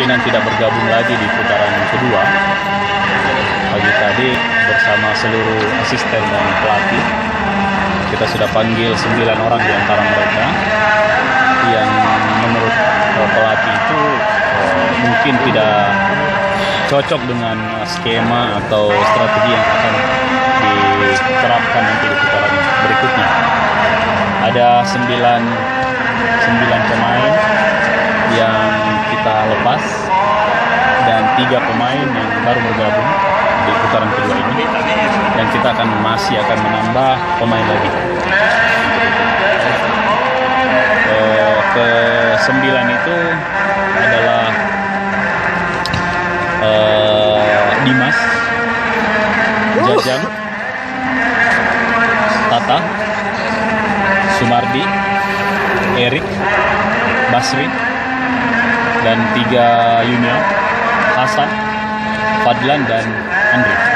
kemungkinan tidak bergabung lagi di putaran kedua. Pagi tadi bersama seluruh asisten dan pelatih, kita sudah panggil 9 orang di antara mereka yang menurut pelatih itu mungkin tidak cocok dengan skema atau strategi yang akan diterapkan nanti di putaran berikutnya. Ada 9 pemain yang kita lepas dan 3 pemain yang baru bergabung di putaran kedua ini, dan kita masih akan menambah pemain lagi. Ke-9 itu adalah Dimas, Jajang, Tata, Sumardi, Erik, Basri, dan 3 junior, Hasan, Fadlan, dan Andri.